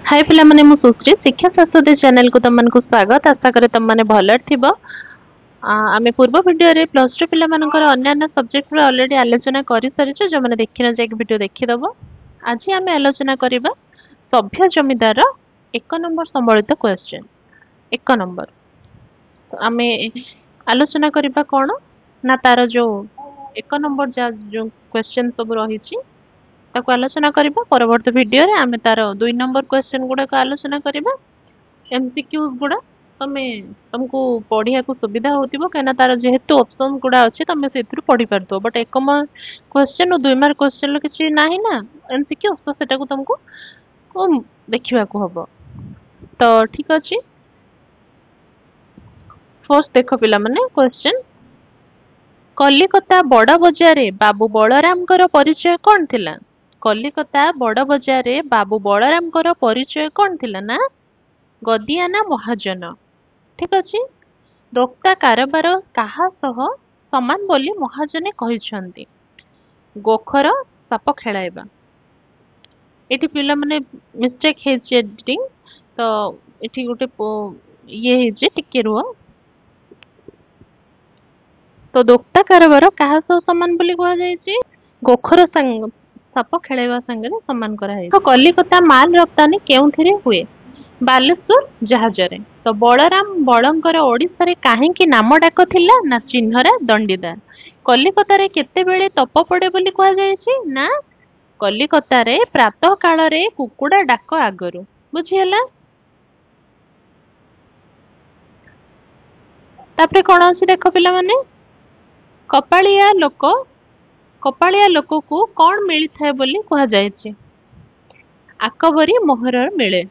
हाय पिला माने मु सुश्री शिक्षा शास्त्री चैनल को तुमको स्वागत आशा करे तुम माने भल थिबो। आमे पूर्व वीडियो रे प्लस 2 पिला मानकर अन्य सब्जेक्ट रे ऑलरेडी आलोचना करि सरिछ जो माने देखिना जे वीडियो देखि दबो। आज आमे आलोचना करिबा सभ्य जमीदार एक नंबर संबलित क्वेश्चन एक नंबर। तो आमे आलोचना करिबा कोन ना तार जो एक नंबर जो क्वेश्चन सब रहिछि ताको आलोचना करिबा। परवर्ती वीडियो रे आमे तार 2 नंबर क्वेश्चन गुडा को आलोचना करिबा। एमसीक्यूज गुडा तुमको पढ़िया को सुविधा होतिबो केना तार जेहेतु ऑप्शन गुडा अछि तमे सेथुर पढ़ी परतो। बट एक मार्क क्वेश्चन और 2 मार्क क्वेश्चन लो किछि नाही ना एमसीक्यू, तो सेटा को तुमको देखिबा को हबो। तो ठीक अछि, फर्स्ट देखो पिला माने क्वेश्चन, कलिकता बड़ बजार बाबू बलराम परिचय कौन थिला? कलिकता बड़ बजार बाबू बलराम परिचय कौन थिला ना गदिया ना महाजन। ठीक अछि, दोक्ता कारबार काहा सह समान बोली महाजने कहिसंती? गोखर साप खेलाइबा। एठी पिला माने मिस्टेक हे एडिटिंग, तो एठी गोटे ये हे जे टिके रुओ। तो दोक्ता कारबार काहा सह समान बोली कहा जायछि? गोखर साप खेलाइबा संगे समान करा है। तो कलिकता माल रप्तानी केउथिरे हुए? बालेश्वर जहाजरे। तो बलराम बलंकर ओडिसा रे काहेकि नाम डाक थिला ना चिन्हरा दंडीदार। कलिकता रे केते बेले तप पड़े बोली कहा जायछि ना कलिकता रे प्रातः काल रे कुकुडा डाक आगरु। बुझियला? तापरे कोन अछि देखो पिला माने, कपालिया लोक को कौन मिली थाए बोली कहा जायछि? आकबरी मोहर मिले।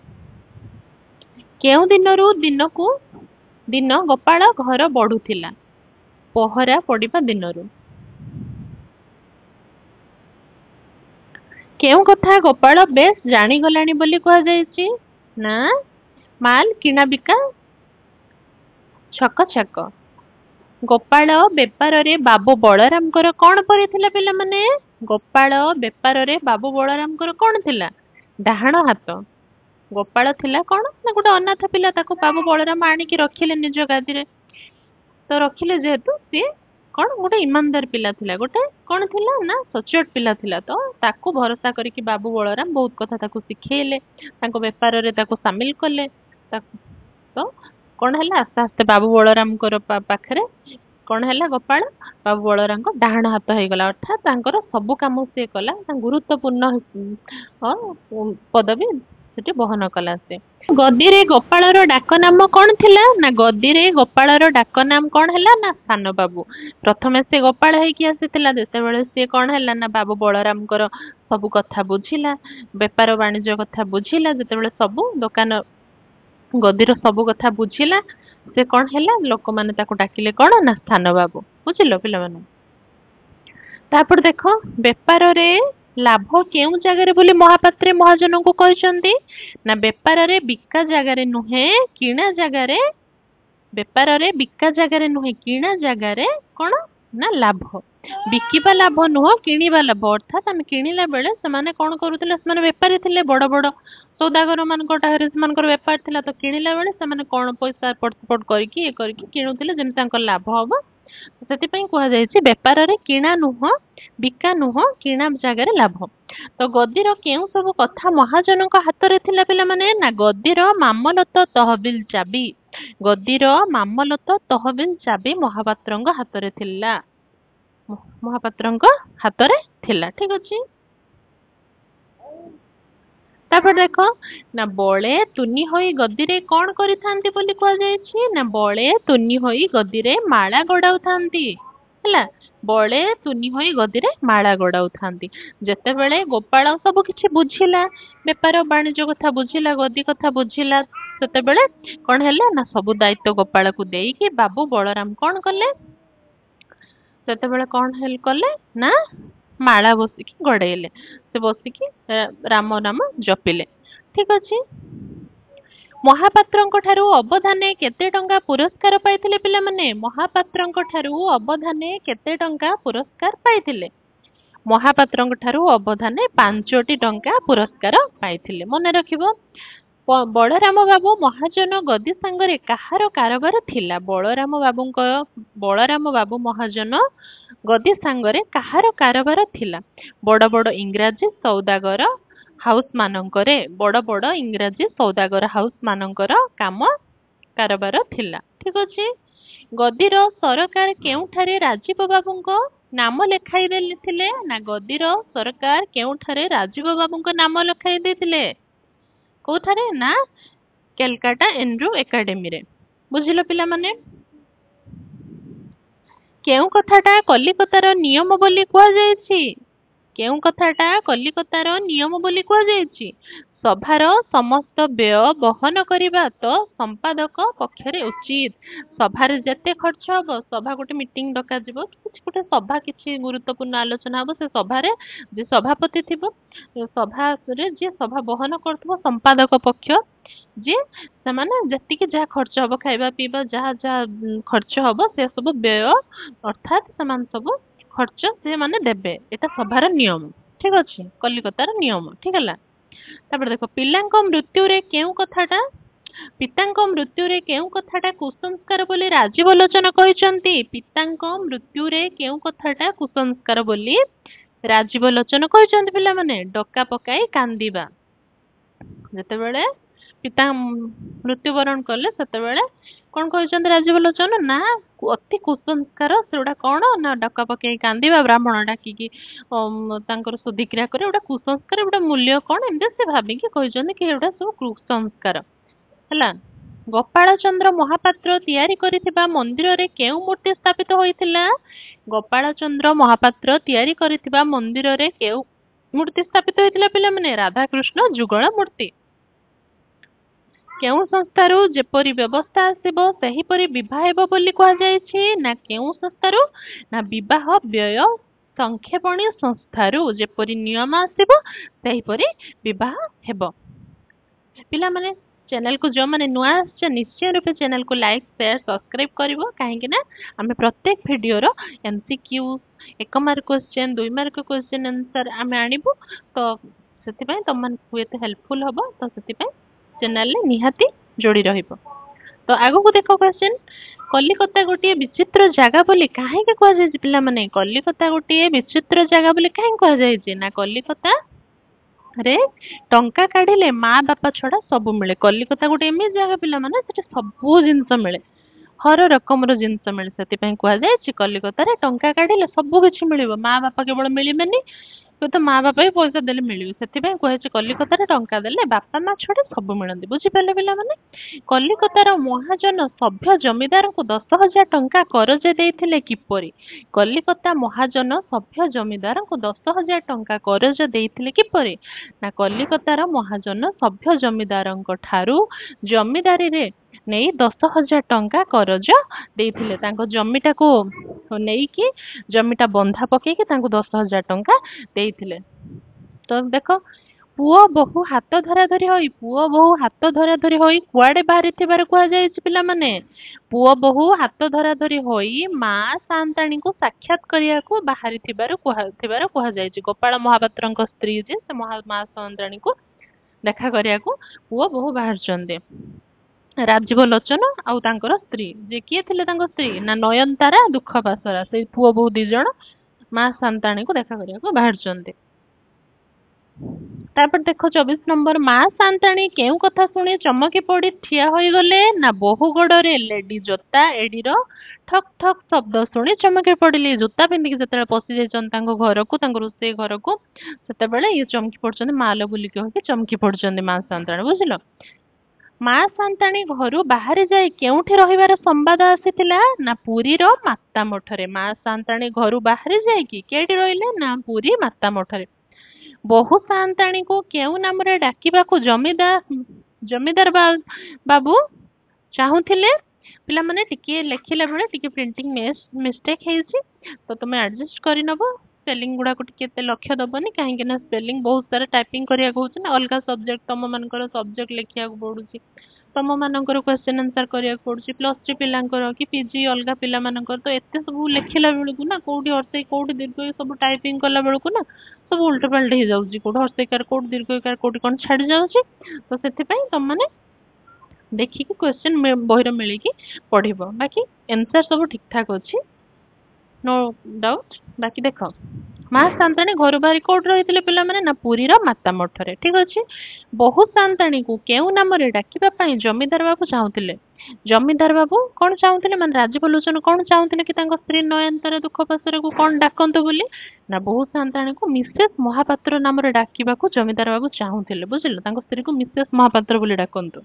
केउ दिनरु दिनकू दिन गोपाल घर बढ़ुथिला? पहरा पड़िबा दिनरु। केउ कथा गोपाल बेस जानी गलानी बोली कहा जायछि? ना माल किना बिका छक छक। गोपाल बेपार रे बाबू बलराम कौन परिथिला पिला माने? गोपाल बेपार रे बाबू बलराम कौन थिला? डाहाण हाथ। गोपाल थिला कौन ना गोटे अनाथ पिला, ताको बाबू बलराम आनिकी रखिले निज गादी रे। तो रखिले जेहेतु सी कौन गोटे ईमानदार पिला थिला, गोटे कौन थिला ना सचोट पिला थिला। तो ताको भरोसा करिकी बाबू बलराम बहुत कथा ताको सिखेइले, ताको बेपार रे ताको शामिल कले। तो कौन हैला आस्ते आस्ते बाबू बलराम पाखरे कौन हैला गोपाल बाबू बलराम को डाहाण हाथ हो गला। अर्थात तांकर सब काम से कला, गुरुत्वपूर्ण पदवी सेठी बहन कला से। गद्दी रे गोपालर डाक नाम कौन थिला ना गद्दी रे गोपालर डाक नाम कौन हैला ना सान बाबू। प्रथमे से गोपाल हेकी आसीथिला, जेते बेले से कौन हैला ना बाबू बलराम सब कथा बुझिला, बेपार वाणिज्य कथा बुझिला। जेते बेले सब दुकान गद्दीर सब कथा बुझिला, से कौन हैला लोक माने ताको डाकिले कौन ना स्थान बाबू। बुझिलो पिला माने? तापर देखो, बेपार रे लाभ केउ जगह बोली महापात्रे महाजन को कहते ना बेपार रे बिका जगार नुहे किणा जगार, बेपार रे बिका जगार नुहे किणा जगार कौन ना लाभ। बिकिबा लाभ नुह किणीबा लाभ। अर्थात आम किणिला बेले से कौन करुले, से बेपारी थे बड़ बड़ सौदागर मान बेपार थिला। तो किणिला बेले से कौन पैसा पटपट करके किणुले जमी लाभ हम। से कहुई बेपार रे किणा नुह बिका नुह किणा जगार लाभ। तो गद्दीर केउ सब कथा महाजन हाथ रे थिला पिला माने ना गद्दीर मामलत तहबिल चाबी। गद्दीर मामलत तहबिल चाबी महापात्रंग हाथ रे थिला, महापात्रंग हाथ रे थिला। ठीक अछि, तापर देखो ना बळे तुनी होई गद्दी रे कौन करि थांती बोली कहा जायछि ना बळे तुनी होई गद्दी रे माळा गडाउ थांती। हला बळे तुनी होई गद्दी रे माळा गडाउ थांती। जेते बेले गोपाल सब किछि बुझिला, बेपार वाणिज्य कथा बुझिला, गद्दी कथा बुझिला, सेते बेले कौन हैला ना सब दायित्व गोपाल को देईकी बाबू बलराम कौन कले, सेते बेले कौन हेल कले ना माला बसिकी गड़ेले, से बसिकी राम नाम जपिले। ठीक अछि, महापात्रंक ठारू अवधाने केते टंका पुरस्कार पाइथिले पिला माने? महापात्रंक ठारू अवधाने केते टंका पुरस्कार पाइथिले? ମହାପାତ୍ରଙ୍କ ଠାରୁ ଅବଧାନେ 5ଟି ଟଙ୍କା ପୁରସ୍କାର ପାଇଥିଲେ। ମନେ ରଖିବ। ବଳରାମ ବାବୁ ମହାଜନ ଗଦି ସାଙ୍ଗରେ କାହାର କାରବାର ଥିଲା? ବଳରାମ ବାବୁ ମହାଜନ ଗଦି ସାଙ୍ଗରେ କାହାର କାରବାର ଥିଲା? ବଡ଼ ବଡ଼ ଇଂରାଜୀ ସୌଦାଗର ହାଉସ୍ ମାନଙ୍କରେ କାମ କାରବାର ଥିଲା। ଠିକ ଅଛି। ଗଦିର ସରକାର କେଉଁଠାରେ ରାଜୀବ ବାବୁଙ୍କ ନାମ ଲେଖାଇ ଦେଇଥିଲେ? ନା ଗଦିର ସରକାର କେଉଁଠାରେ ରାଜୀବ ବାବୁଙ୍କ ନାମ ଲେଖାଇ ଦେଇଥିଲେ? କୋଉଠାରେ? ନା କେଲକାଟା ଏଣ୍ଡ୍ରୁ ଏକାଡେମୀରେ। ବୁଝିଲ ପିଲାମାନେ? କେଉଁ କଥାଟା କଲିକତାର ନିୟମ ବୋଲି କୁହାଯାଇଛି? କେଉଁ କଥାଟା କଲିକତାର ନିୟମ ବୋଲି କୁହାଯାଇଛି? ସଭାର ସମସ୍ତ ବ୍ୟୟ ବହନ କରିବା ତ ସମ୍ପାଦକ ପକ୍ଷରେ ଉଚିତ। ସଭାରେ ଯେତେ ଖର୍ଚ୍ଚ ହବ, ସଭା ଗୋଟେ ମିଟିଂ ଡକାଯିବ, କିଛି ଗୋଟେ ସଭା କିଛି ଗୁରୁତ୍ୱପୂର୍ଣ୍ଣ ଆଲୋଚନା ହବ, ସେ ସଭାରେ ଯେ ସଭାପତି ଥିବ, ସଭାରେ ଯିଏ ସଭା ବହନ କରୁଥିବ ସମ୍ପାଦକ ପକ୍ଷ ଯିଏ, ସେମାନେ ଯେତିକି ଯାହା ଖର୍ଚ୍ଚ ହବ, ଖାଇବା ପିଇବା ଯାହା ଯାହା ଖର୍ଚ୍ଚ ହବ, ସେ ସବୁ ବ୍ୟୟ ଅର୍ଥାତ୍ ସେମାନେ ସବୁ ଖର୍ଚ୍ଚ ସେମାନେ ଦେବେ। ଏଟା ସଭାର ନିୟମ। ଠିକ ଅଛି। କଲିକତାର ନିୟମ। ଠିକ ହେଲା। ତାପରେ ଦେଖ, ପିତାଙ୍କ ମୃତ୍ୟୁରେ କେଉଁ କଥାଟା କୁସଂସ୍କାର ବୋଲି ରାଜୀବ ଲୋଚନ କହିଛନ୍ତି? ପିତାଙ୍କ ମୃତ୍ୟୁରେ କେଉଁ କଥାଟା କୁସଂସ୍କାର ବୋଲି ରାଜୀବ ଲୋଚନ କହିଛନ୍ତି? ପିଲାମାନେ, ଡକା ପକାଇ କାନ୍ଦିବା। ଯେତେବେଳେ ପିତା ମୃତ୍ୟୁବରଣ କଲେ ସେତେବେଳେ କଣ କହିଛନ୍ତି ରାଜୀବ ଲୋଚନ? ନା ଅତି କୁସଂସ୍କାର ସେଗୁଡା କଣ? ନା ଡକା ପକେଇ କାନ୍ଦିବା, ବ୍ରାହ୍ମଣ ଡାକିକି ତାଙ୍କର ଶୁଦ୍ଧିକ୍ରିୟା କରି, ଗୋଟେ କୁସଂସ୍କାର, ଗୋଟେ ମୂଲ୍ୟ କଣ, ଏମିତି ସେ ଭାବିକି କହିଛନ୍ତି କି ଏଗୁଡା ସବୁ କୁସଂସ୍କାର ହେଲା। ଗୋପାଳ ଚନ୍ଦ୍ର ମହାପାତ୍ର ତିଆରି କରିଥିବା ମନ୍ଦିରରେ କେଉଁ ମୂର୍ତ୍ତି ସ୍ଥାପିତ ହୋଇଥିଲା? ଗୋପାଳ ଚନ୍ଦ୍ର ମହାପାତ୍ର ତିଆରି କରିଥିବା ମନ୍ଦିରରେ କେଉଁ ମୂର୍ତ୍ତି ସ୍ଥାପିତ ହୋଇଥିଲା? ପିଲାମାନେ, ରାଧାକୃଷ୍ଣ ଯୁଗଳ ମୂର୍ତ୍ତି। କେଉଁ ସଂସ୍ଥାରୁ ଯେପରି ବ୍ୟବସ୍ଥା ଆସିବ ସେହିପରି ବିବାହ ହେବ ବୋଲି କୁହାଯାଇଛି? ନା କେଉଁ ସଂସ୍ଥାରୁ? ନା ବିବାହ ବ୍ୟୟ ସଂକ୍ଷେପଣୀ ସଂସ୍ଥାରୁ ଯେପରି ନିୟମ ଆସିବ ସେହିପରି ବିବାହ ହେବ। ପିଲାମାନେ, ଚ୍ୟାନେଲକୁ ଯେଉଁମାନେ ନୂଆ ଆସିଛ ନିଶ୍ଚୟ ରୂପେ ଚ୍ୟାନେଲକୁ ଲାଇକ୍, ସେୟାର, ସବସ୍କ୍ରାଇବ କରିବ। କାହିଁକି ନା ଆମେ ପ୍ରତ୍ୟେକ ଭିଡ଼ିଓର MCQ, 1 mark question, 2 mark question answer ଆମେ ଆଣିବୁ। ତ ସେଥିପାଇଁ ତମମାନଙ୍କୁ ଏତେ ହେଲ୍ପଫୁଲ୍ ହବ। ତ ସେଥିପାଇଁ ଚ୍ୟାନେଲରେ ନିହାତି ଯୋଡ଼ି ରହିବ। ତ ଆଗକୁ ଦେଖ କ୍ୱେଶ୍ଚେନ୍, କଲିକତା ଗୋଟିଏ ବିଚିତ୍ର ଜାଗା ବୋଲି କାହିଁକି କୁହାଯାଇଛି? ପିଲାମାନେ, କଲିକତା ଗୋଟିଏ ବିଚିତ୍ର ଜାଗା ବୋଲି କାହିଁକି କୁହାଯାଇଛି? ନା କଲିକତାରେ ଟଙ୍କା କାଢିଲେ ମା ବାପା ଛଡା ସବୁ ମିଳେ। କଲିକତା ଗୋଟେ ଏମିତି ଜାଗା ପିଲାମାନେ, ସେଠି ସବୁ ଜିନିଷ ମିଳେ, ହର ରକମର ଜିନିଷ ମିଳେ। ସେଥିପାଇଁ କୁହାଯାଇଛି କଲିକତାରେ ଟଙ୍କା କାଢିଲେ ସବୁ କିଛି ମିଳିବ, ମା ବାପା କେବଳ ମିଳିବେନି, ତ ମା ବାପା ବି ପଇସା ଦେଲେ ମିଳିବ। ସେଥିପାଇଁ କୁହାଯାଇଛି କଲିକତାରେ ଟଙ୍କା ଦେଲେ ବାପା ମା ଛଡା ସବୁ ମିଳନ୍ତି। ବୁଝିପାରିଲେ ପିଲାମାନେ? କଲିକତାର ମହାଜନ ସଭ୍ୟ ଜମିଦାରଙ୍କୁ 10,000 ଟଙ୍କା କରଜ ଦେଇଥିଲେ କିପରି? କଲିକତା ମହାଜନ ସଭ୍ୟ ଜମିଦାରଙ୍କୁ 10,000 ଟଙ୍କା କରଜ ଦେଇଥିଲେ କିପରି? ନା କଲିକତାର ମହାଜନ ସଭ୍ୟ ଜମିଦାରଙ୍କ ଠାରୁ ଜମିଦାରୀରେ ନେଇ 10,000 ଟଙ୍କା କରଜ ଦେଇଥିଲେ। ତାଙ୍କ ଜମିଟାକୁ ନେଇକି, ଜମିଟା ବନ୍ଧା ପକେଇକି ତାଙ୍କୁ 10,000 ଟଙ୍କା ଦେଇଥିଲେ। ତ ଦେଖ, ପୁଅ ବୋହୂ ହାତ ଧରାଧରି ହୋଇ କୁଆଡେ ବାହାରିଥିବାର କୁହାଯାଇଛି? ପିଲାମାନେ, ପୁଅ ବୋହୂ ହାତ ଧରାଧରି ହୋଇ ମା ସାଆନ୍ତାଣୀଙ୍କୁ ସାକ୍ଷାତ କରିବାକୁ ବାହାରିଥିବାର କୁହାଯାଇଛି। ଗୋପାଳ ମହାପାତ୍ରଙ୍କ ସ୍ତ୍ରୀ ଯେ, ସେ ମା ସାଆନ୍ତାଣୀଙ୍କୁ ଦେଖା କରିବାକୁ ପୁଅ ବୋହୂ ବାହାରିଛନ୍ତି। ରାଜୀବ ଲୋଚନ ଆଉ ତାଙ୍କର ସ୍ତ୍ରୀ, ଯେ କିଏ ଥିଲେ ତାଙ୍କ ସ୍ତ୍ରୀ? ନା ନୟନତାରା, ଦୁଃଖ ବାସରା। ସେଇ ପୁଅ ବୋହୂ 2 ଜଣ ମା ସାଆନ୍ତାଣୀଙ୍କୁ ଦେଖା କରିବାକୁ ବାହାରିଛନ୍ତି। ତାପରେ ଦେଖ 24 ନମ୍ବର, ମା ସାଆନ୍ତାଣୀ କେଉଁ କଥା ଶୁଣି ଚମକି ପଡି ଠିଆ ହୋଇଗଲେ? ନା ବୋହୂ ଗୋଡରେ ଲେଡି ଜୋତା ଏଡିର ଠକ୍ ଠକ୍ ଶବ୍ଦ ଶୁଣି ଚମକି ପଡିଲେ। ଜୋତା ପିନ୍ଧିକି ଯେତେବେଳେ ପଶି ଯାଇଛନ୍ତି ତାଙ୍କ ଘରକୁ, ତାଙ୍କ ରୋଷେଇ ଘରକୁ, ସେତେବେଳେ ଇଏ ଚମକି ପଡୁଛନ୍ତି, ମାଲ ବୁଲିକି ହୋଇକି ଚମକି ପଡୁଛନ୍ତି ମା ସାଆନ୍ତାଣୀ। ବୁଝିଲ? ମା ସାଆନ୍ତାଣୀ ଘରୁ ବାହାରି ଯାଇ କେଉଁଠି ରହିବାର ସମ୍ବାଦ ଆସିଥିଲା? ନା ପୁରୀର ମାତା ମଠରେ। ମା ସାଆନ୍ତାଣୀ ଘରୁ ବାହାରି ଯାଇକି କେଉଁଠି ରହିଲେ? ନା ପୁରୀ ମାତା ମଠରେ। ବୋହୂ ସାଆନ୍ତାଣୀଙ୍କୁ କେଉଁ ନାମରେ ଡାକିବାକୁ ଜମିଦାର ବାବୁ ଚାହୁଁଥିଲେ? ପିଲାମାନେ, ଟିକେ ଲେଖିଲା ବେଳେ ଟିକେ ପ୍ରିଣ୍ଟିଂ ମିଷ୍ଟେକ୍ ହେଇଛି, ତ ତମେ ଆଡଜଷ୍ଟ କରିନବ। ସ୍ପେଲିଂ ଗୁଡାକୁ ଟିକେ ଏତେ ଲକ୍ଷ୍ୟ ଦବନି, କାହିଁକି ନା ସ୍ପେଲିଂ ବହୁତ ସାରା ଟାଇପିଂ କରିବାକୁ ହଉଛି ନା, ଅଲଗା ସବଜେକ୍ଟ ତମ ମାନଙ୍କର ସବଜେକ୍ଟ ଲେଖିବାକୁ ପଡୁଛି। ତମ ମାନଙ୍କର क्वेश्चन आंसर କରିବାକୁ ପଡୁଛି +3 ପିଲାଙ୍କର କି ପିଜି ଅଲଗା ପିଲାମାନଙ୍କର ତ ଏତେ ସବୁ ଲେଖିଲା ବେଳକୁ ନା କୋଉଠି ହର୍ଷେଇ କୋଉଠି ଦୀର୍ଘ ସବୁ ଟାଇପିଂ କଲା ବେଳକୁ ନା ସବୁ ଉଲ୍ଟା ପାଲ୍ଟା ହେଇଯାଉଛି କୋଉଠି ହର୍ଷେଇକାର କୋଉଠି ଦୀର୍ଘକାର କୋଉଠି କଣ ଛାଡି ଯାଉଛି ତ ସେଥିପାଇଁ ତମମାନେ ଦେଖିକି क्वेश्चन ବହିର ମିଳିକି ପଢିବ ବାକି आंसर ସବୁ ଠିକ ଠାକ ଅଛି नो डाउट बाकी देख ମା ସାନ୍ତାଣୀ ଘରୁ ବାହାରି କୋଉଠି ରହିଥିଲେ ପିଲାମାନେ ନା ପୁରୀର ମାତା ମଠରେ ଠିକ ଅଛି ବହୁ ସାନ୍ତାଣୀକୁ କେଉଁ ନାମରେ ଡାକିବା ପାଇଁ ଜମିଦାର ବାବୁ ଚାହୁଁଥିଲେ ଜମିଦାର ବାବୁ କଣ ଚାହୁଁଥିଲେ ମାନେ ରାଜୀବ ଲୋଚନ କଣ ଚାହୁଁଥିଲେ କି ତାଙ୍କ ସ୍ତ୍ରୀ ନୟନତାର ଦୁଃଖ ପାଶରକୁ କଣ ଡାକନ୍ତୁ ବୋଲି ନା ବହୁ ସାନ୍ତାଣୀକୁ ମିସେସ ମହାପାତ୍ର ନାମରେ ଡାକିବାକୁ ଜମିଦାର ବାବୁ ଚାହୁଁଥିଲେ ବୁଝିଲ ତାଙ୍କ ସ୍ତ୍ରୀକୁ ମିସେସ ମହାପାତ୍ର ବୋଲି ଡାକନ୍ତୁ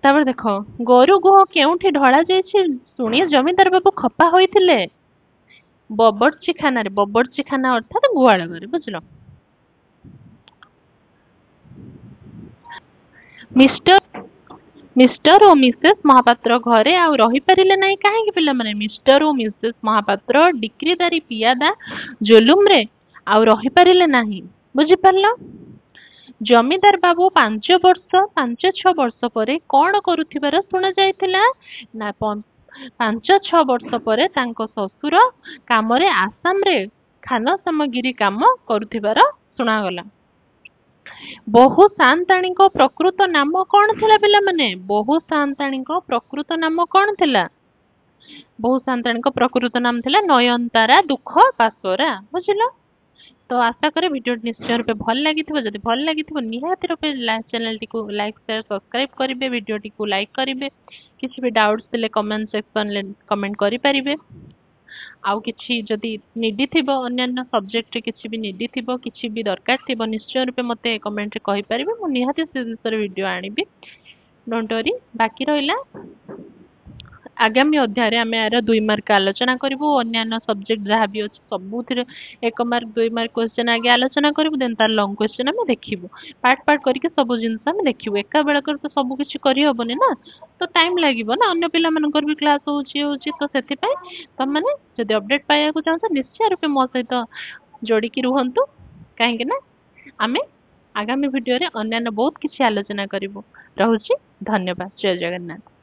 ତାପରେ ଦେଖ ଗୋରୁ ଗୁହ କେଉଁଠି ଢଳା ଯାଇଛି ଶୁଣି ଜମିଦାର ବାବୁ ଖପା ହୋଇଥିଲେ ବବର୍ଚ୍ଚୀ ଖାନା ଅର୍ଥାତ ଗୁହାଳ ଘରେ ବୁଝିଲ ମିଷ୍ଟର ମିଷ୍ଟର ଓ ମିସେସ ମହାପାତ୍ର ଘରେ ଆଉ ରହିପାରିଲେ ନାହିଁ କାହିଁକି ପିଲାମାନେ ମିଷ୍ଟର ଓ ମିସେସ ମହାପାତ୍ର ଡିକ୍ରିଦାରୀ ପିଆଦା ଜୁଲୁମରେ ଆଉ ରହିପାରିଲେ ନାହିଁ ବୁଝିପାରିଲ ଜମିଦାର ବାବୁ 5-6 ପରେ କଣ କରୁଥିବାର ଶୁଣା ଯାଇଥିଲା ନା 5-6 ବର୍ଷ ପରେ ତାଙ୍କ ଶ୍ୱଶୁର କାମରେ ଆସାମରେ ଖାନ ସାମଗ୍ରୀ କାମ କରୁଥିବାର ଶୁଣାଗଲା ବହୁ ସାନ୍ତାଣୀଙ୍କ ପ୍ରକୃତ ନାମ କଣ ଥିଲା ପିଲାମାନେ ବହୁ ସାନ୍ତାଣୀଙ୍କ ପ୍ରକୃତ ନାମ କଣ ଥିଲା ବହୁ ସାନ୍ତାଣୀଙ୍କ ପ୍ରକୃତ ନାମ ଥିଲା ନୟନତାରା ଦୁଃଖ ପାଶୋରା ବୁଝିଲ तो आशा करे वीडियो निश्चय रूपे भल लगी जदि भल लगी निहाती रूपे चैनल टी लाइक शेयर सब्सक्राइब करेंगे वीडियो टी लाइक करेंगे किसी भी डाउट्स थे कमेंट सेक्शन कमेंट करेंगे आउ किसी जदि निडी थी अन्य सब्जेक्ट किसी भी निडी थी किसी भी दरकार थी निश्चय रूपे मत कमेंट कहि परिबे मु निहाती से विषय वीडियो आनिबी डोंट वरी बाकी रहिला आगामी अध्याय आम यार 2 मार्क आलोचना करूँ अन्य सब्जेक्ट जहाँ भी अच्छे सबुथ 1 मार्क 2 मार्क क्वेश्चन आगे आलोचना करूँ देन तार लॉन्ग क्वेश्चन आम देखू पार्ट पार्ट करके सब जिनस आम देखू एका बेलक तो सब किसी करहबनी ना तो टाइम लगे ना अन्य पिला भी क्लास होची तो से तुम मैंने जब अपडेट पाइबा चाहो निश्चय रूपे मो सहित जोड़िकी रुहतु कहीं आम आगामी भिडियो अन्य बहुत किसी आलोचना करूँ रोचे धन्यवाद जय जगन्नाथ।